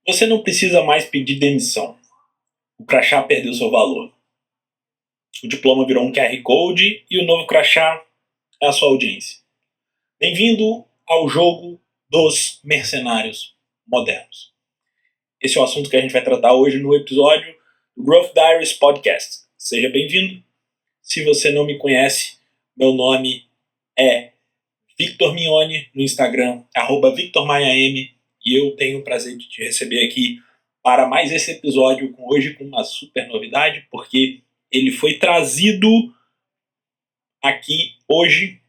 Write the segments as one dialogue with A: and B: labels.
A: Você não precisa mais pedir demissão. O crachá perdeu seu valor. O diploma virou um QR Code e o novo crachá é a sua audiência. Bem-vindo ao jogo dos mercenários modernos. Esse é o assunto que a gente vai tratar hoje no episódio do Growth Diaries Podcast. Seja bem-vindo. Se você não me conhece, meu nome é Victor Mignoni no Instagram, @VictorMaiaM, e eu tenho o prazer de te receber aqui para mais esse episódio, hoje com uma super novidade, porque ele foi trazido aqui hoje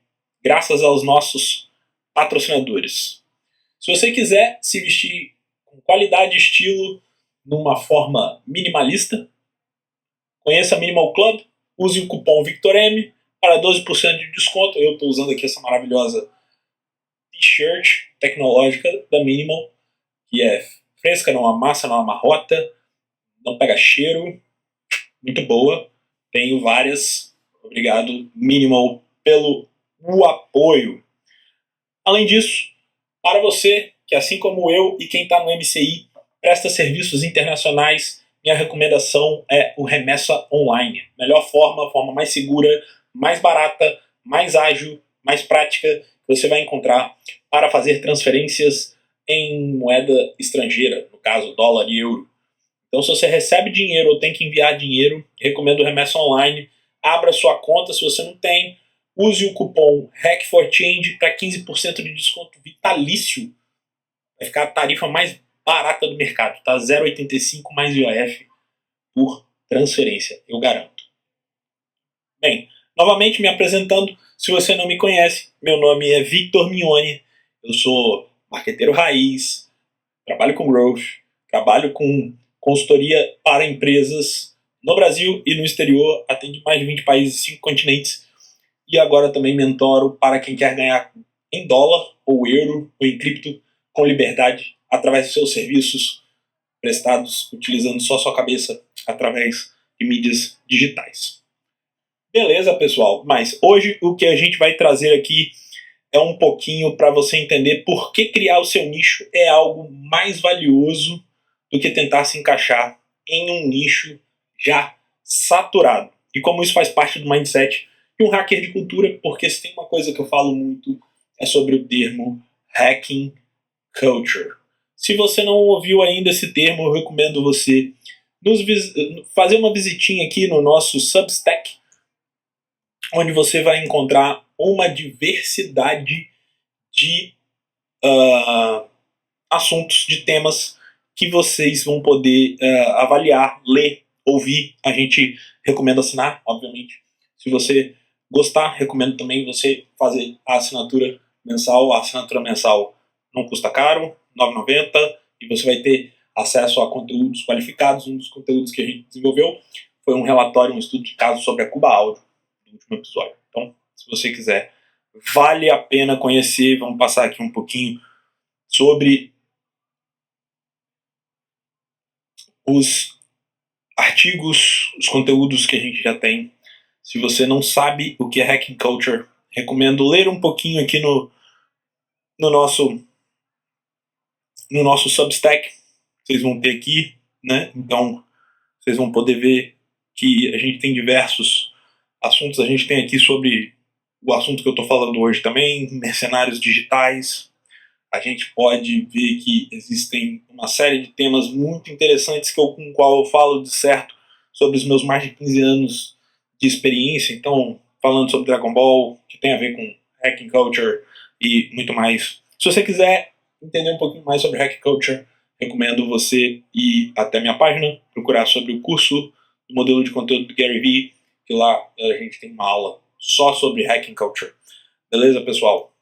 A: graças aos nossos patrocinadores. Se você quiser se vestir com qualidade e estilo numa forma minimalista, conheça a Minimal Club, use o cupom VictorM para 12% de desconto. Eu estou usando aqui essa maravilhosa t-shirt tecnológica da Minimal, que é fresca, não amassa, não amarrota, não pega cheiro, muito boa. Tenho várias. Obrigado, Minimal, pelo apoio. Além disso, para você que, assim como eu e quem está no MCI, presta serviços internacionais, minha recomendação é o Remessa Online. Melhor forma, a forma mais segura, mais barata, mais ágil, mais prática que você vai encontrar para fazer transferências em moeda estrangeira, no caso dólar e euro. Então, se você recebe dinheiro ou tem que enviar dinheiro, recomendo o Remessa Online. Abra sua conta, se você não tem, use o cupom HACK4CHANGE para 15% de desconto vitalício. Vai ficar a tarifa mais barata do mercado, tá? 0,85 mais IOF por transferência, eu garanto. Bem, novamente me apresentando, se você não me conhece, meu nome é Victor Mignoni, eu sou marqueteiro raiz, trabalho com growth, trabalho com consultoria para empresas no Brasil e no exterior, atende mais de 20 países, 5 continentes, e agora também mentoro para quem quer ganhar em dólar ou euro ou em cripto com liberdade através de seus serviços prestados utilizando só sua cabeça através de mídias digitais. Beleza, pessoal, mas hoje o que a gente vai trazer aqui é um pouquinho para você entender por que criar o seu nicho é algo mais valioso do que tentar se encaixar em um nicho já saturado. E como isso faz parte do mindset de um hacker de cultura, porque se tem uma coisa que eu falo muito é sobre o termo hacking culture. Se você não ouviu ainda esse termo, eu recomendo você fazer uma visitinha aqui no nosso Substack, onde você vai encontrar uma diversidade de assuntos, de temas que vocês vão poder avaliar, ler, ouvir. A gente recomenda assinar, obviamente. Se você gostar, recomendo também você fazer a assinatura mensal. A assinatura mensal não custa caro, R$ 9,90, e você vai ter acesso a conteúdos qualificados. Um dos conteúdos que a gente desenvolveu foi um relatório, um estudo de caso sobre a Cuba Áudio, no último episódio. Então, se você quiser, vale a pena conhecer. Vamos passar aqui um pouquinho sobre os artigos, os conteúdos que a gente já tem. Se você não sabe o que é Hacking Culture, recomendo ler um pouquinho aqui no nosso Substack. Vocês vão ter aqui, né? Então, vocês vão poder ver que a gente tem diversos assuntos. A gente tem aqui sobre o assunto que eu estou falando hoje também, mercenários digitais. A gente pode ver que existem uma série de temas muito interessantes com o qual eu falo de certo sobre os meus mais de 15 anos de experiência. Então, falando sobre Dragon Ball, que tem a ver com Hacking Culture e muito mais. Se você quiser entender um pouquinho mais sobre Hacking Culture, recomendo você ir até minha página, procurar sobre o curso do modelo de conteúdo do Gary Vee, que lá a gente tem uma aula só sobre Hacking Culture. Beleza, pessoal?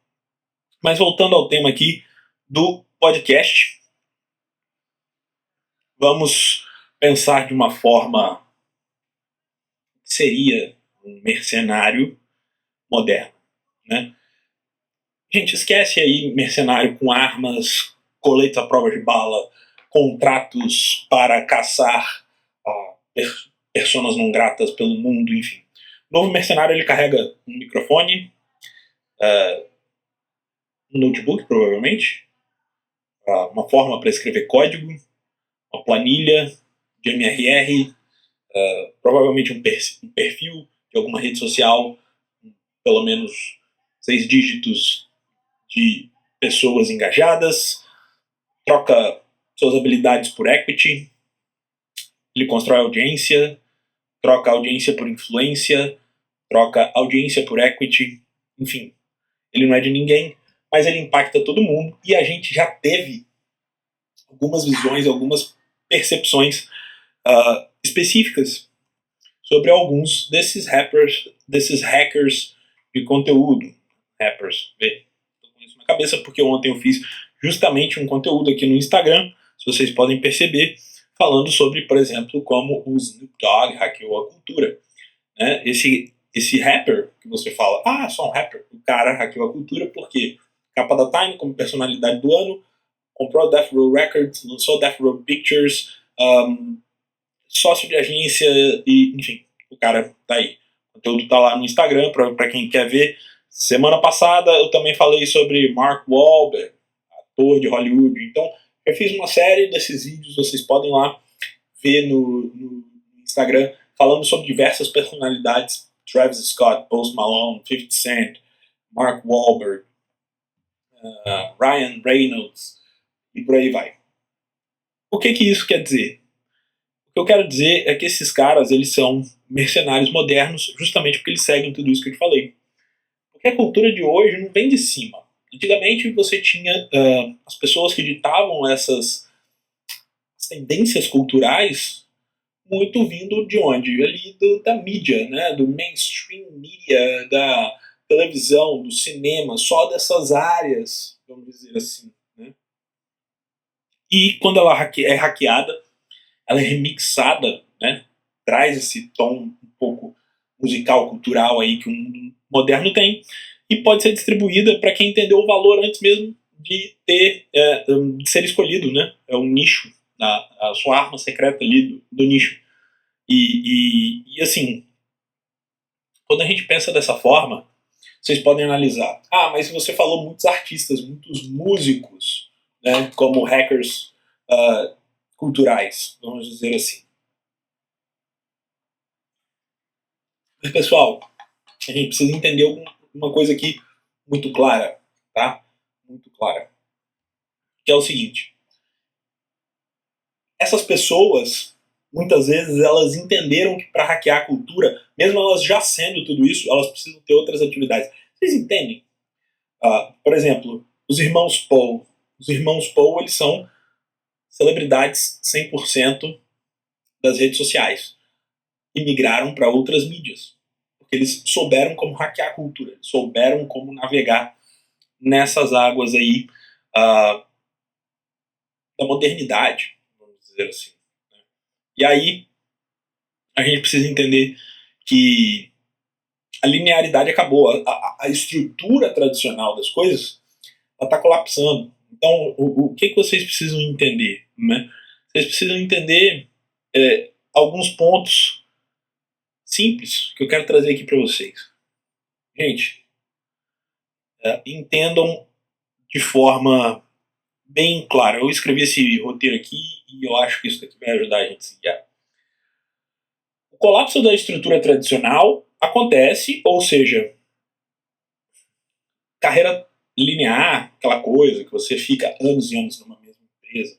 A: Mas voltando ao tema aqui do podcast, vamos pensar de uma forma que seria um mercenário moderno, né? A gente esquece aí mercenário com armas, coletes à prova de bala, contratos para caçar personas não gratas pelo mundo, enfim. O novo mercenário ele carrega um microfone, um notebook provavelmente, uma forma para escrever código, uma planilha de MRR, provavelmente um perfil de alguma rede social, pelo menos 6 dígitos de pessoas engajadas, troca suas habilidades por equity, ele constrói audiência, troca audiência por influência, troca audiência por equity, enfim. Ele não é de ninguém, mas ele impacta todo mundo e a gente já teve algumas visões, algumas percepções específicas sobre alguns desses hackers de conteúdo. Rappers, estou com isso na cabeça porque ontem eu fiz justamente um conteúdo aqui no Instagram, se vocês podem perceber, falando sobre, por exemplo, como o Snoop Dogg hackeou a cultura. Né? Esse rapper que você fala, só um rapper, o cara hackeou a cultura porque capa da Time como personalidade do ano, comprou a Death Row Records, lançou Death Row Pictures, sócio de agência e, enfim, o cara tá aí. O conteúdo tá lá no Instagram para quem quer ver. Semana passada eu também falei sobre Mark Wahlberg, ator de Hollywood. Então, eu fiz uma série desses vídeos, vocês podem lá ver no Instagram, falando sobre diversas personalidades. Travis Scott, Post Malone, 50 Cent, Mark Wahlberg, Ryan Reynolds, e por aí vai. O que isso quer dizer? O que eu quero dizer é que esses caras, eles são mercenários modernos justamente porque eles seguem tudo isso que eu te falei. Porque a cultura de hoje não vem de cima. Antigamente você tinha as pessoas que ditavam essas tendências culturais muito vindo de onde? Ali da mídia, né? Do mainstream media, da televisão, do cinema, só dessas áreas, vamos dizer assim. Né? E quando ela é hackeada, ela é remixada, né? Traz esse tom um pouco musical, cultural aí que o mundo moderno tem, e pode ser distribuída para quem entendeu o valor antes mesmo de ser escolhido, né? É um nicho, a sua arma secreta ali do nicho. E assim, quando a gente pensa dessa forma, vocês podem analisar. Mas você falou muitos artistas, muitos músicos, né, como hackers culturais, vamos dizer assim. Mas, pessoal, a gente precisa entender uma coisa aqui muito clara, tá? Muito clara. Que é o seguinte. Essas pessoas, muitas vezes, elas entenderam que para hackear a cultura, mesmo elas já sendo tudo isso, elas precisam ter outras atividades. Vocês entendem? Por exemplo, os irmãos Paul. Os irmãos Paul, eles são celebridades 100% das redes sociais. E migraram para outras mídias. Porque eles souberam como hackear a cultura. Souberam como navegar nessas águas aí da modernidade, vamos dizer assim. E aí, a gente precisa entender que a linearidade acabou. A estrutura tradicional das coisas está colapsando. Então, o que vocês precisam entender? Né? Vocês precisam entender alguns pontos simples que eu quero trazer aqui para vocês. Gente, entendam de forma bem clara. Eu escrevi esse roteiro aqui e eu acho que isso daqui vai ajudar a gente a se guiar. O colapso da estrutura tradicional acontece, ou seja, carreira linear, aquela coisa que você fica anos e anos numa mesma empresa,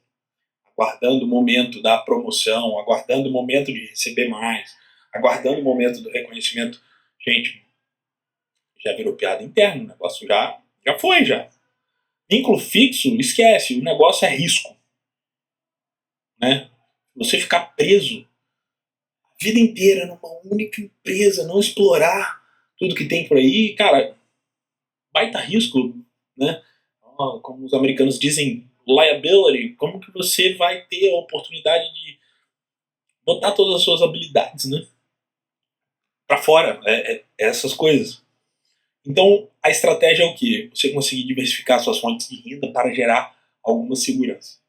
A: aguardando o momento da promoção, aguardando o momento de receber mais, aguardando o momento do reconhecimento. Gente, já virou piada interna, o negócio já foi já. Vínculo fixo, esquece, o negócio é risco. Né? Você ficar preso a vida inteira numa única empresa, não explorar tudo que tem por aí, cara, baita risco, né? Como os americanos dizem, liability, como que você vai ter a oportunidade de botar todas as suas habilidades, né? Para fora, essas coisas. Então, a estratégia é o quê? Você conseguir diversificar suas fontes de renda para gerar alguma segurança.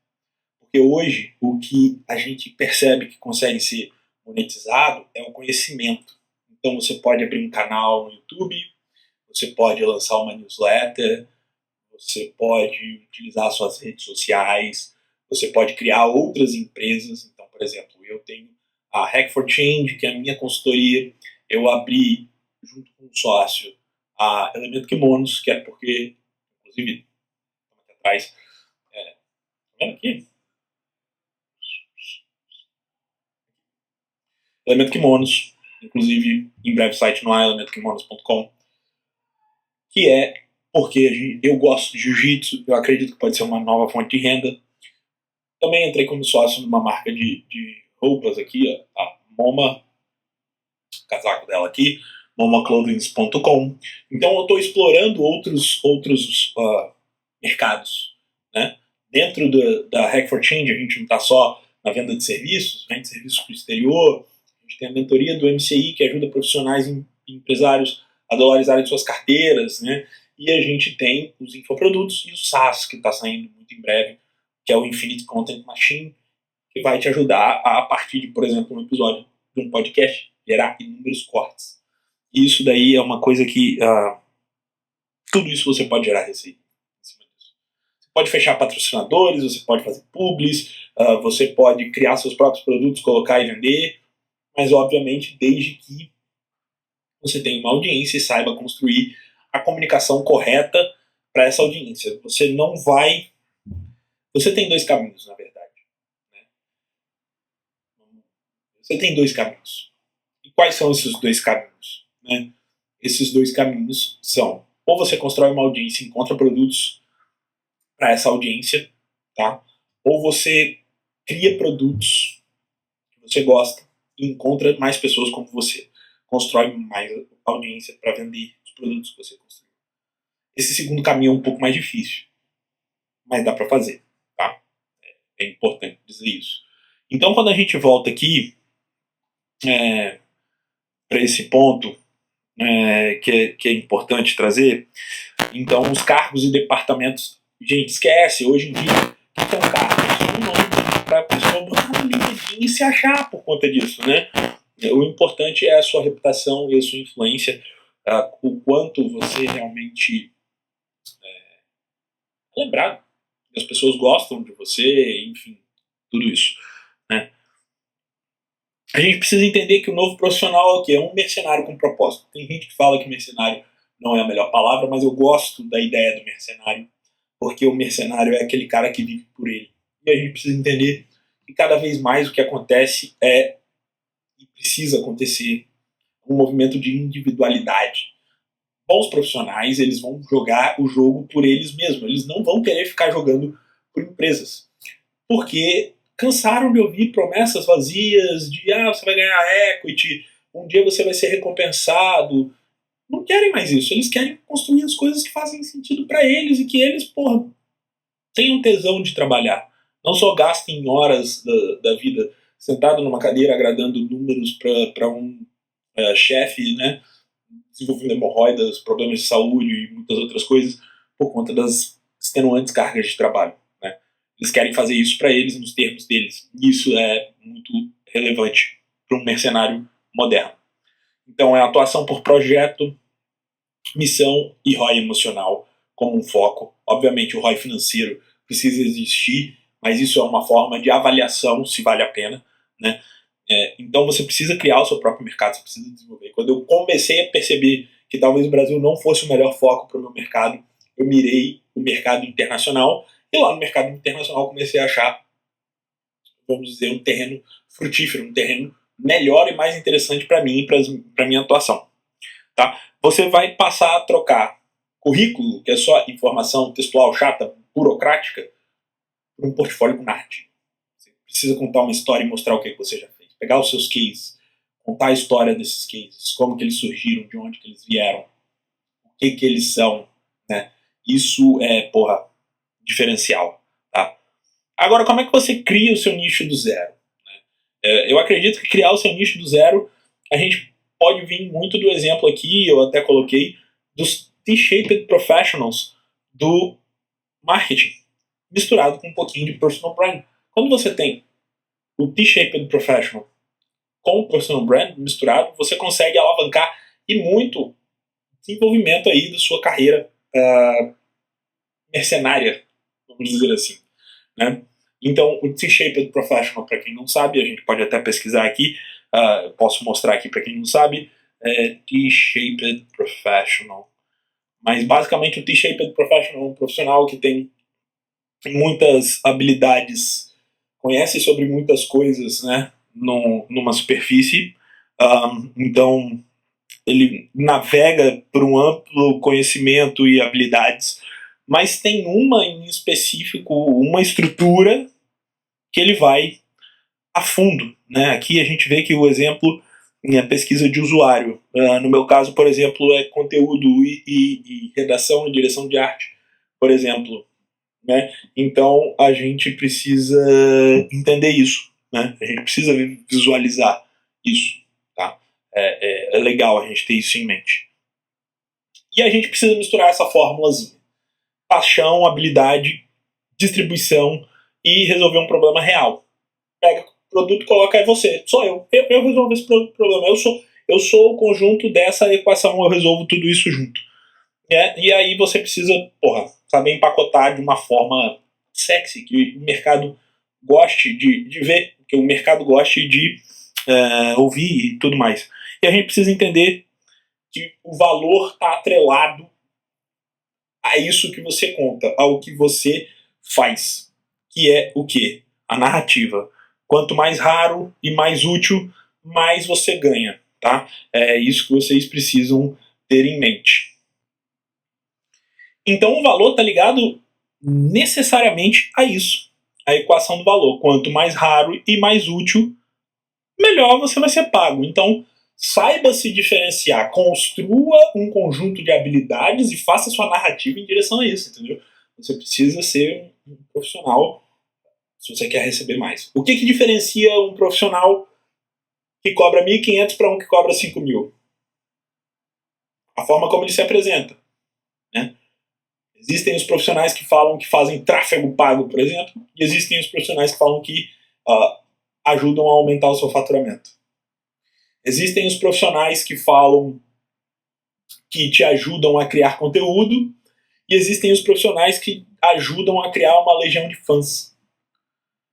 A: Porque hoje, o que a gente percebe que consegue ser monetizado é o conhecimento. Então, você pode abrir um canal no YouTube, você pode lançar uma newsletter, você pode utilizar suas redes sociais, Você pode criar outras empresas. Então, por exemplo, eu tenho a Hack for Change, que é a minha consultoria. Eu abri, junto com um sócio, a Elemento Kimonos, que é porque, inclusive, aqui atrás, tá vendo aqui? Elemento Kimonos, inclusive, em breve site no ar, elementokimonos.com, que é porque eu gosto de jiu-jitsu, eu acredito que pode ser uma nova fonte de renda. Também entrei como sócio numa marca de roupas aqui, a MoMA, o casaco dela aqui, momaclothings.com. Então eu estou explorando outros mercados. Né? Dentro da Hack for Change, a gente não está só na venda de serviços, vende serviços para o exterior, a gente tem a mentoria do MCI, que ajuda profissionais e empresários a dolarizarem suas carteiras, né? E a gente tem os infoprodutos e o SaaS, que está saindo muito em breve, que é o Infinite Content Machine, que vai te ajudar a partir de, por exemplo, um episódio de um podcast, gerar inúmeros cortes. E isso daí é uma coisa que tudo isso você pode gerar receita em cima disso. Você pode fechar patrocinadores, você pode fazer publis, você pode criar seus próprios produtos, colocar e vender, mas obviamente desde que você tenha uma audiência e saiba construir a comunicação correta para essa audiência. Você não vai... Você tem dois caminhos, na verdade. Né? Você tem dois caminhos. E quais são esses dois caminhos? Né? Esses dois caminhos são: ou você constrói uma audiência e encontra produtos para essa audiência, tá? Ou você cria produtos que você gosta e encontra mais pessoas como você. Constrói mais audiência para vender os produtos que você construiu. Esse segundo caminho é um pouco mais difícil, mas dá para fazer, tá? É importante dizer isso. Então, quando a gente volta aqui para esse ponto que é importante trazer, então os cargos e departamentos, gente, esquece, hoje em dia, o que é um cargo? É um nome para a pessoa botar no LinkedIn e se achar por conta disso, né? O importante é a sua reputação e a sua influência, o quanto você realmente é lembrado, as pessoas gostam de você, enfim, tudo isso, né? A gente precisa entender que o novo profissional é o quê? É um mercenário com propósito. Tem gente que fala que mercenário não é a melhor palavra, mas eu gosto da ideia do mercenário, porque o mercenário é aquele cara que vive por ele. E a gente precisa entender que cada vez mais o que acontece e precisa acontecer, um movimento de individualidade. Bons profissionais, eles vão jogar o jogo por eles mesmos, eles não vão querer ficar jogando por empresas. Porque cansaram de ouvir promessas vazias de você vai ganhar equity, um dia você vai ser recompensado. Não querem mais isso, eles querem construir as coisas que fazem sentido para eles e que eles, porra, tenham tesão de trabalhar. Não só gastem horas da vida sentado numa cadeira agradando números para um chefe, né, desenvolvendo hemorroidas, problemas de saúde e muitas outras coisas por conta das extenuantes cargas de trabalho. Né? Eles querem fazer isso para eles nos termos deles. E isso é muito relevante para um mercenário moderno. Então é atuação por projeto, missão e ROI emocional como um foco. Obviamente o ROI financeiro precisa existir, mas isso é uma forma de avaliação se vale a pena. Né? Então você precisa criar o seu próprio mercado, você precisa desenvolver. Quando eu comecei a perceber que talvez o Brasil não fosse o melhor foco para o meu mercado, eu mirei o mercado internacional, e lá no mercado internacional comecei a achar, vamos dizer, um terreno frutífero, um terreno melhor e mais interessante para mim e para a minha atuação. Tá? Você vai passar a trocar currículo, que é só informação textual chata, burocrática, por um portfólio com arte. Você precisa contar uma história e mostrar o que você já fez. Pegar os seus cases, contar a história desses cases, como que eles surgiram, de onde que eles vieram, o que eles são. Né? Isso é, diferencial. Tá? Agora, como é que você cria o seu nicho do zero? Eu acredito que criar o seu nicho do zero, a gente pode vir muito do exemplo aqui, eu até coloquei, dos T-shaped professionals do marketing, misturado com um pouquinho de personal brand. Quando você tem o T-shaped professional com o personal brand misturado, você consegue alavancar e muito desenvolvimento aí da sua carreira mercenária, vamos dizer assim. Né? Então, o T-Shaped Professional, para quem não sabe, a gente pode até pesquisar aqui, posso mostrar aqui para quem não sabe, T-Shaped Professional. Mas basicamente o T-Shaped Professional é um profissional que tem muitas habilidades, conhece sobre muitas coisas, né, numa superfície. Então, ele navega por um amplo conhecimento e habilidades, mas tem uma em específico, uma estrutura que ele vai a fundo, né? Aqui a gente vê que o exemplo é pesquisa de usuário. No meu caso, por exemplo, é conteúdo e redação e direção de arte, por exemplo. Né? Então a gente precisa entender isso. Né? A gente precisa visualizar isso. Tá? É legal a gente ter isso em mente. E a gente precisa misturar essa fórmulazinha. Paixão, habilidade, distribuição e resolver um problema real. Pega o produto, coloca aí você. Sou eu. Eu resolvo esse problema. Eu sou o conjunto dessa equação. Eu resolvo tudo isso junto. E aí você precisa, saber empacotar de uma forma sexy, que o mercado goste de ver, que o mercado goste de ouvir e tudo mais. E a gente precisa entender que o valor está atrelado a isso que você conta, ao que você faz, que é o quê? A narrativa. Quanto mais raro e mais útil, mais você ganha, tá? É isso que vocês precisam ter em mente. Então o valor está ligado necessariamente a isso, a equação do valor. Quanto mais raro e mais útil, melhor você vai ser pago. Então, saiba se diferenciar, construa um conjunto de habilidades e faça sua narrativa em direção a isso, entendeu? Você precisa ser um profissional se você quer receber mais. O que diferencia um profissional que cobra 1.500 para um que cobra 5.000? A forma como ele se apresenta. Né? Existem os profissionais que falam que fazem tráfego pago, por exemplo, e existem os profissionais que falam que ajudam a aumentar o seu faturamento. Existem os profissionais que falam que te ajudam a criar conteúdo, e existem os profissionais que ajudam a criar uma legião de fãs.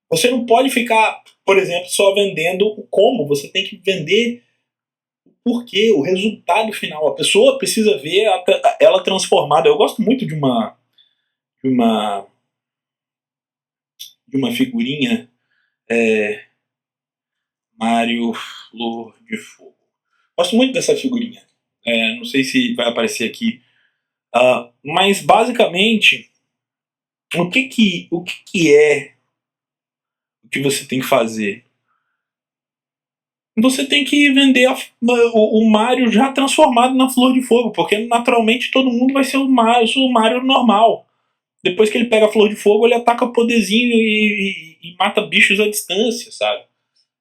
A: Você não pode ficar, por exemplo, só vendendo o como, você tem que vender o porquê, o resultado final. A pessoa precisa ver ela transformada. Eu gosto muito de uma figurinha, Mário Flor de Fogo. Gosto muito dessa figurinha. Não sei se vai aparecer aqui. Mas basicamente, o que é o que você tem que fazer? Você tem que vender o Mario já transformado na Flor de Fogo, porque naturalmente todo mundo vai ser o Mario normal. Depois que ele pega a Flor de Fogo, ele ataca poderzinho e mata bichos à distância, sabe?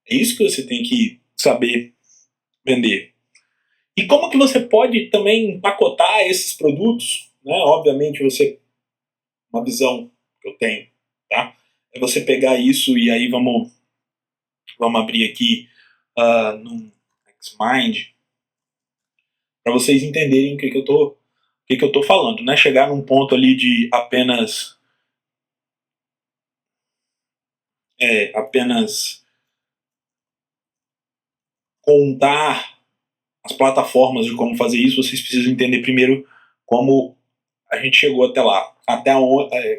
A: É isso que você tem que saber vender. E como que você pode também empacotar esses produtos? Né? Obviamente, uma visão que eu tenho, tá? É você pegar isso e aí vamos abrir aqui no Xmind para vocês entenderem o que eu tô falando, né? Chegar num ponto ali de apenas contar as plataformas de como fazer isso, vocês precisam entender primeiro como a gente chegou até lá,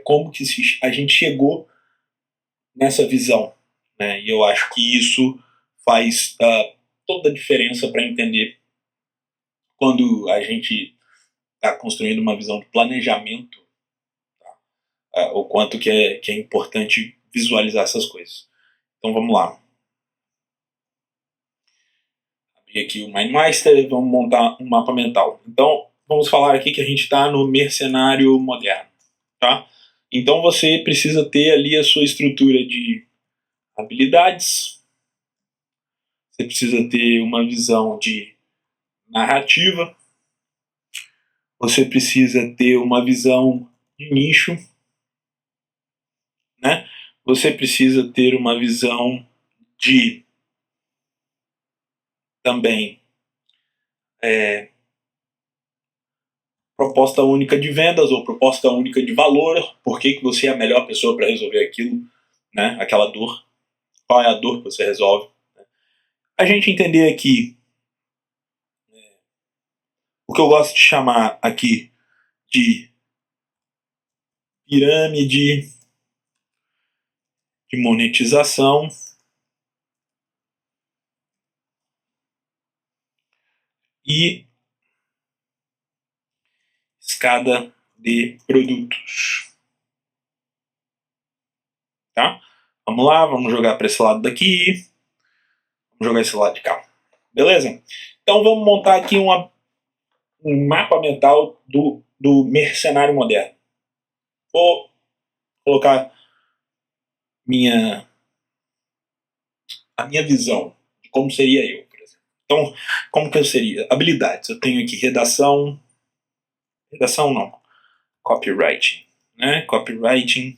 A: como que a gente chegou nessa visão, né? E eu acho que isso faz toda a diferença para entender quando a gente está construindo uma visão de planejamento, o quanto que é importante visualizar essas coisas. Então vamos lá. Abrir aqui o MindMeister e vamos montar um mapa mental. Então vamos falar aqui que a gente está no mercenário moderno. Tá? Então você precisa ter ali a sua estrutura de habilidades, você precisa ter uma visão de narrativa, você precisa ter uma visão de nicho, né? Você precisa ter uma visão de também proposta única de vendas ou proposta única de valor, por que você é a melhor pessoa para resolver aquilo, né? Aquela dor. Qual é a dor que você resolve? A gente entender aqui o que eu gosto de chamar aqui de pirâmide de monetização e escada de produtos. Tá? Vamos lá, vamos jogar para esse lado daqui. Vamos jogar esse lado de cá. Beleza? Então vamos montar aqui um mapa mental do mercenário moderno. Vou colocar a minha visão de como seria eu, por exemplo. Então, como que eu seria? Habilidades. Eu tenho aqui redação não, copywriting, né? Copywriting.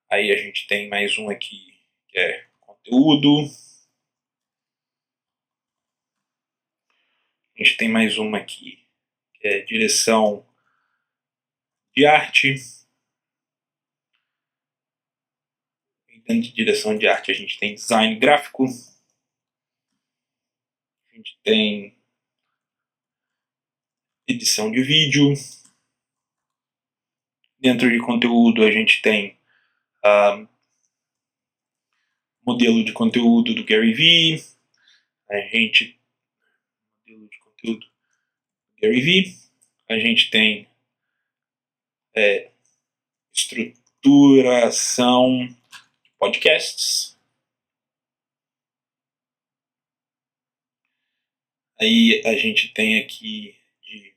A: Aí a gente tem mais um aqui que é conteúdo. A gente tem mais uma aqui que é direção de arte. Dentro de direção de arte a gente tem design gráfico. A gente tem edição de vídeo. Dentro de conteúdo a gente tem modelo de conteúdo do Gary Vee. Modelo de conteúdo do Gary Vee. A gente tem estruturação de podcasts. Aí a gente tem aqui de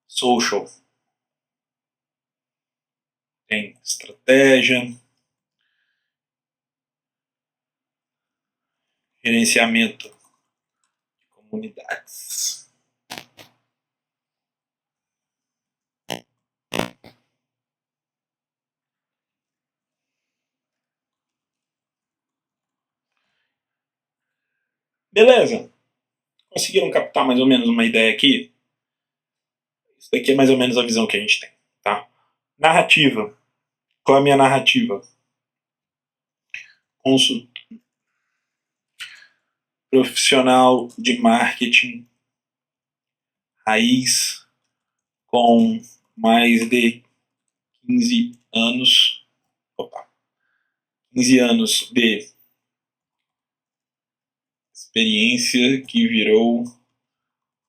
A: social. Tem estratégia. Gerenciamento de comunidades. Beleza? Conseguiram captar mais ou menos uma ideia aqui? Isso daqui é mais ou menos a visão que a gente tem. Tá? Narrativa. Qual é a minha narrativa? Profissional de marketing raiz com mais de 15 anos. 15 anos de experiência que virou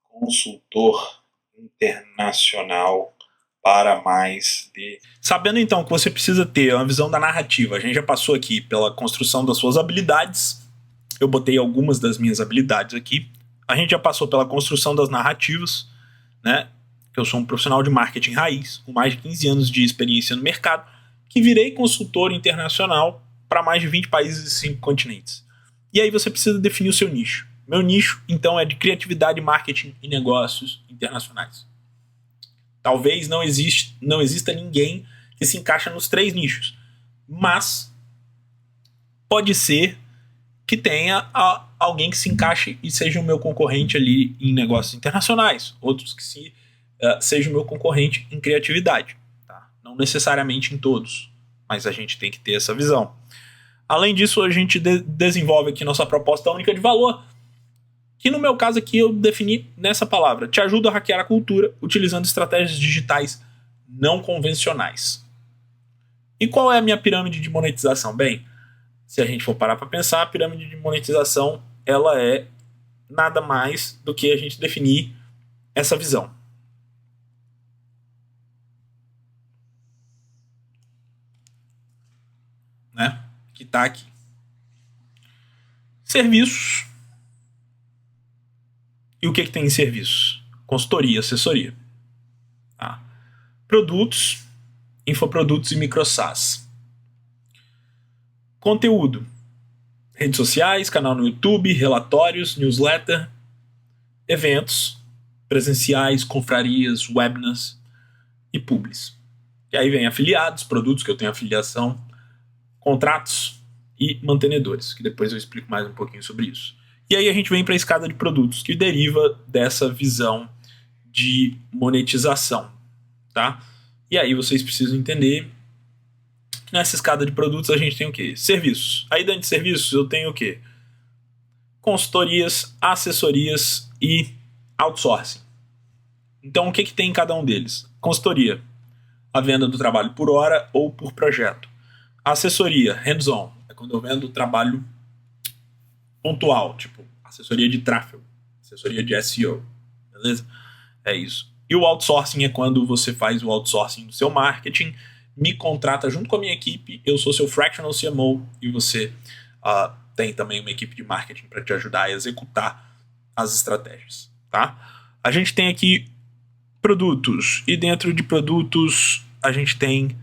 A: consultor internacional para mais de... Sabendo então que você precisa ter uma visão da narrativa, a gente já passou aqui pela construção das suas habilidades. Eu botei algumas das minhas habilidades aqui. A gente já passou pela construção das narrativas, né? Que eu sou um profissional de marketing raiz, com mais de 15 anos de experiência no mercado, que virei consultor internacional para mais de 20 países e 5 continentes. E aí você precisa definir o seu nicho. Meu nicho, então, é de criatividade, marketing e negócios internacionais. Talvez não exista ninguém que se encaixa nos 3 nichos, mas pode ser que tenha alguém que se encaixe e seja o meu concorrente ali em negócios internacionais, outros que seja o meu concorrente em criatividade. Tá? Não necessariamente em todos, mas a gente tem que ter essa visão. Além disso, a gente desenvolve aqui nossa proposta única de valor, que no meu caso aqui eu defini nessa palavra: te ajuda a hackear a cultura utilizando estratégias digitais não convencionais. E qual é a minha pirâmide de monetização? Bem, se a gente for parar para pensar, a pirâmide de monetização ela é nada mais do que a gente definir essa visão. Né? Que está aqui. Serviços. E o que tem em serviços? Consultoria, assessoria. Tá? Produtos, infoprodutos e micro-SaaS. Conteúdo. Redes sociais, canal no YouTube, relatórios, newsletter, eventos presenciais, confrarias, webinars e publis. E aí vem afiliados, produtos que eu tenho afiliação, contratos e mantenedores, que depois eu explico mais um pouquinho sobre isso. E aí a gente vem para a escada de produtos, que deriva dessa visão de monetização. Tá? E aí vocês precisam entender Nessa escada de produtos a gente tem o quê? Serviços. Aí dentro de serviços eu tenho o quê? Consultorias, assessorias e outsourcing. Então o que tem em cada um deles? Consultoria, a venda do trabalho por hora ou por projeto. Assessoria, hands-on, é quando eu vendo o trabalho pontual, tipo assessoria de tráfego, assessoria de SEO, beleza? É isso. E o outsourcing é quando você faz o outsourcing do seu marketing, me contrata junto com a minha equipe, eu sou seu fractional CMO e você tem também uma equipe de marketing para te ajudar a executar as estratégias, tá? A gente tem aqui produtos, e dentro de produtos a gente tem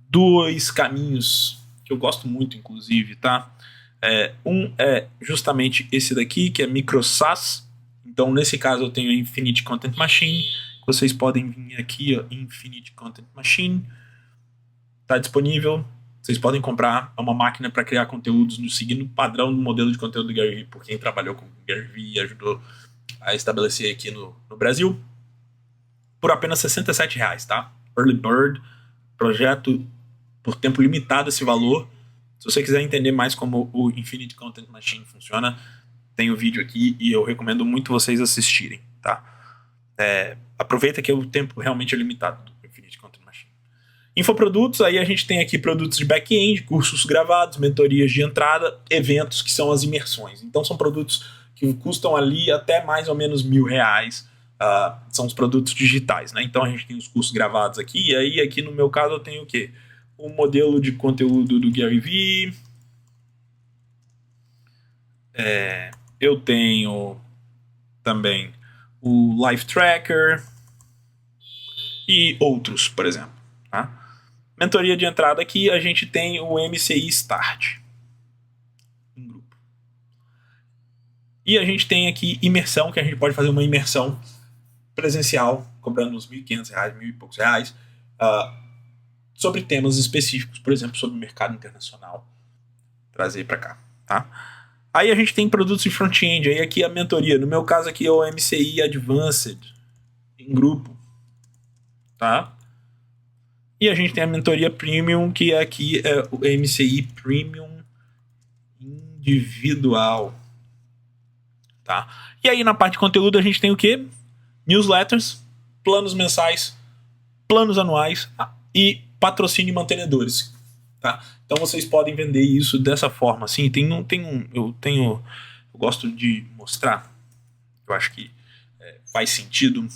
A: dois caminhos que eu gosto muito, inclusive, tá? Um é justamente esse daqui, que é micro SaaS. Então, nesse caso, eu tenho a Infinity Content Machine. Vocês podem vir aqui, ó, Infinity Content Machine. Está disponível. Vocês podem comprar. É uma máquina para criar conteúdos seguindo o padrão do modelo de conteúdo do Gary Vee, por quem trabalhou com o Gary Vee e ajudou a estabelecer aqui no Brasil. Por apenas R$67, tá? Early Bird, projeto por tempo limitado esse valor. Se você quiser entender mais como o Infinity Content Machine funciona, tem o vídeo aqui e eu recomendo muito vocês assistirem, tá? Aproveita que o tempo realmente é limitado do Infinity Content Machine. Infoprodutos, aí a gente tem aqui produtos de back-end, cursos gravados, mentorias de entrada, eventos que são as imersões. Então são produtos que custam ali até mais ou menos R$1.000, são os produtos digitais, né? Então a gente tem os cursos gravados aqui, e aí aqui no meu caso eu tenho o quê? O modelo de conteúdo do Gary Vee, eu tenho também o Life Tracker e outros, por exemplo, tá? Mentoria de entrada aqui, a gente tem o MCI Start em grupo. E a gente tem aqui imersão, que a gente pode fazer uma imersão presencial, cobrando uns R$1.500, R$1.000 e poucos reais, sobre temas específicos, por exemplo, sobre o mercado internacional. Trazer para cá, tá? Aí a gente tem produtos de front-end, aí aqui a mentoria. No meu caso aqui é o MCI Advanced, em grupo, tá? E a gente tem a mentoria Premium, que aqui é o MCI Premium individual, tá? E aí na parte de conteúdo a gente tem o quê? Newsletters, planos mensais, planos anuais e patrocínio de mantenedores, tá? Então vocês podem vender isso dessa forma, assim. Eu gosto de mostrar, eu acho que faz sentido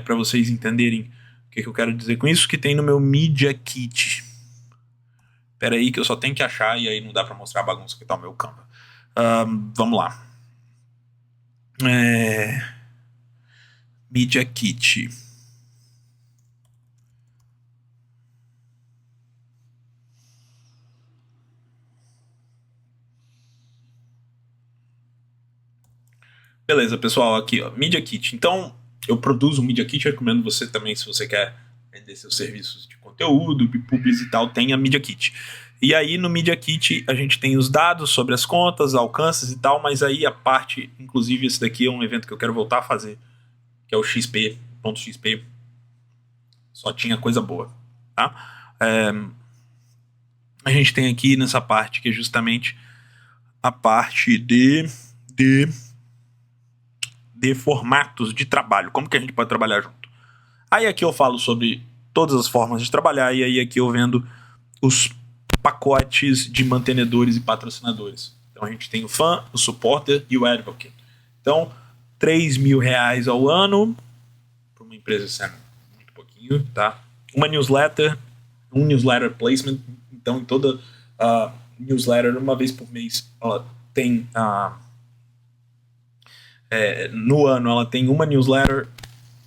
A: para vocês entenderem o que eu quero dizer com isso, que tem no meu Media Kit. Espera aí que eu só tenho que achar e aí não dá para mostrar a bagunça que tá o meu Canva. Vamos lá. Media Kit. Beleza, pessoal, aqui, ó, Media Kit. Então, eu produzo um Media Kit, eu recomendo você também, se você quer vender seus serviços de conteúdo, publicidade e tal, tem a Media Kit. E aí, no Media Kit, a gente tem os dados sobre as contas, alcances e tal, mas aí a parte, inclusive esse daqui é um evento que eu quero voltar a fazer, que é o XP.xp. Só tinha coisa boa, tá? A gente tem aqui nessa parte, que é justamente a parte de formatos de trabalho, como que a gente pode trabalhar junto. Aí aqui eu falo sobre todas as formas de trabalhar, e aí aqui eu vendo os pacotes de mantenedores e patrocinadores. Então a gente tem o Fan, o Supporter e o Advocate. Então, R$3.000 ao ano, para uma empresa isso é muito pouquinho, tá? Uma newsletter, um newsletter placement, então em toda newsletter, uma vez por mês, ela tem no ano ela tem uma newsletter,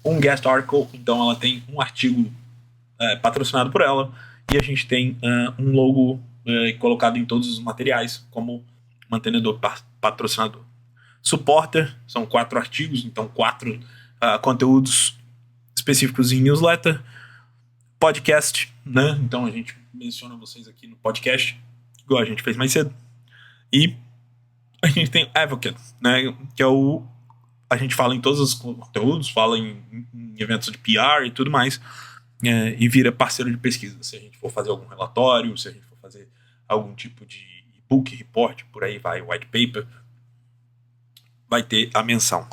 A: um guest article, então ela tem um artigo patrocinado por ela, e a gente tem um logo colocado em todos os materiais como mantenedor patrocinador. Supporter, são 4 artigos, então 4 conteúdos específicos em newsletter. Podcast, né? Então a gente menciona vocês aqui no podcast, igual a gente fez mais cedo. E a gente tem Advocate, né? Que é a gente fala em todos os conteúdos, fala em eventos de PR e tudo mais. e vira parceiro de pesquisa. Se a gente for fazer algum relatório, se a gente for fazer algum tipo de e-book, report, por aí vai, white paper, vai ter a menção.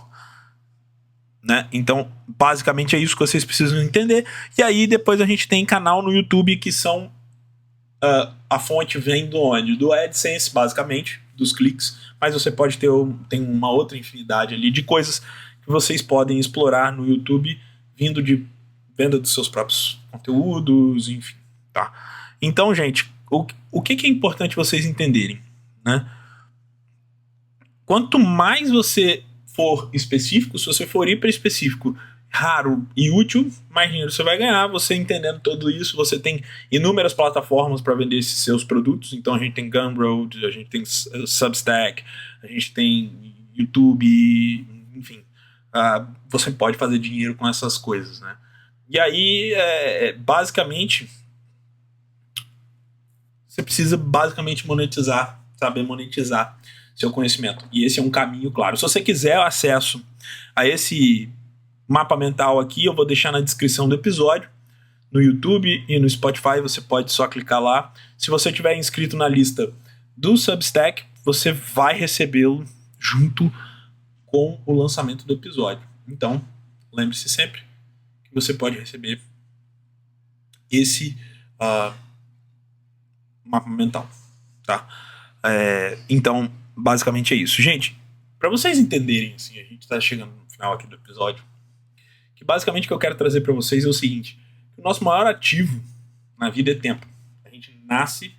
A: Né? Então, basicamente é isso que vocês precisam entender. E aí, depois a gente tem canal no YouTube que são... a fonte vem do onde? Do AdSense, basicamente, dos cliques. Mas você pode ter tem uma outra infinidade ali de coisas que vocês podem explorar no YouTube, vindo de venda dos seus próprios conteúdos, enfim. Tá? Então, gente, o que é importante vocês entenderem? Né? Quanto mais você for específico, se você for hiper específico, raro e útil, mais dinheiro você vai ganhar. Você entendendo tudo isso, você tem inúmeras plataformas para vender esses seus produtos. Então a gente tem Gumroad, a gente tem Substack, a gente tem YouTube, enfim. Você pode fazer dinheiro com essas coisas, né? E aí, basicamente, você precisa basicamente monetizar, saber monetizar seu conhecimento. E esse é um caminho claro. Se você quiser acesso a esse mapa mental aqui, eu vou deixar na descrição do episódio. No YouTube e no Spotify, você pode só clicar lá. Se você tiver inscrito na lista do Substack, você vai recebê-lo junto com o lançamento do episódio. Então, lembre-se sempre que você pode receber esse mapa mental, tá? Então, basicamente é isso. Gente, para vocês entenderem, assim, a gente tá chegando no final aqui do episódio, que basicamente o que eu quero trazer para vocês é o seguinte: o nosso maior ativo na vida é tempo. A gente nasce,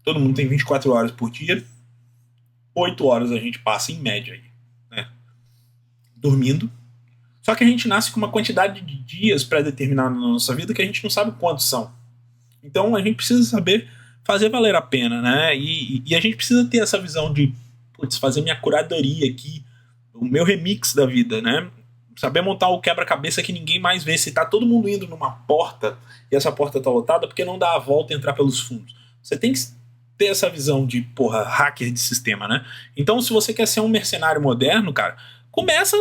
A: todo mundo tem 24 horas por dia, 8 horas a gente passa em média aí, né, dormindo. Só que a gente nasce com uma quantidade de dias pré-determinada na nossa vida que a gente não sabe quantos são. Então a gente precisa saber fazer valer a pena, né? E a gente precisa ter essa visão de, putz, fazer minha curadoria aqui, o meu remix da vida, né? Saber montar o quebra-cabeça que ninguém mais vê. Se tá todo mundo indo numa porta e essa porta tá lotada, porque não dá a volta e entrar pelos fundos? Você tem que ter essa visão de, hacker de sistema, né? Então, se você quer ser um mercenário moderno, cara, começa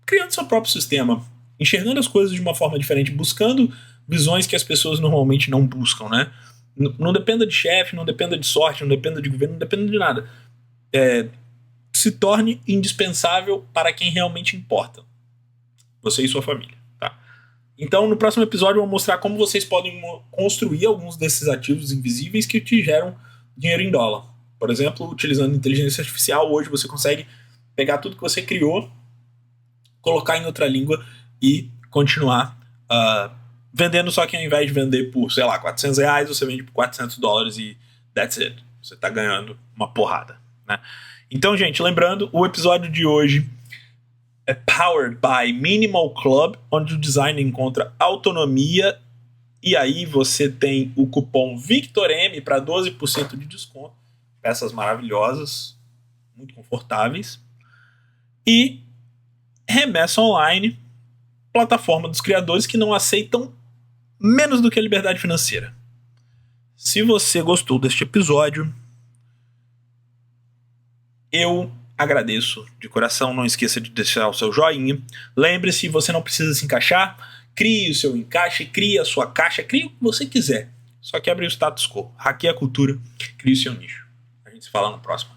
A: criando seu próprio sistema, enxergando as coisas de uma forma diferente, buscando visões que as pessoas normalmente não buscam, né? Não dependa de chefe, não dependa de sorte, não dependa de governo, não dependa de nada. Se torne indispensável para quem realmente importa. Você e sua família, tá? Então, no próximo episódio eu vou mostrar como vocês podem construir alguns desses ativos invisíveis que te geram dinheiro em dólar. Por exemplo, utilizando inteligência artificial, hoje você consegue pegar tudo que você criou, colocar em outra língua e continuar vendendo, só que ao invés de vender por, sei lá, R$400, você vende por $400 e that's it. Você tá ganhando uma porrada, né? Então, gente, lembrando, o episódio de hoje é powered by Minimal Club, onde o design encontra autonomia, e aí você tem o cupom VictorM para 12% de desconto. Peças maravilhosas, muito confortáveis. E Remessa Online, plataforma dos criadores que não aceitam menos do que a liberdade financeira. Se você gostou deste episódio, eu agradeço de coração. Não esqueça de deixar o seu joinha. Lembre-se, você não precisa se encaixar. Crie o seu encaixe, crie a sua caixa, crie o que você quiser. Só que abre o status quo. Hackeie a cultura, crie o seu nicho. A gente se fala no próximo.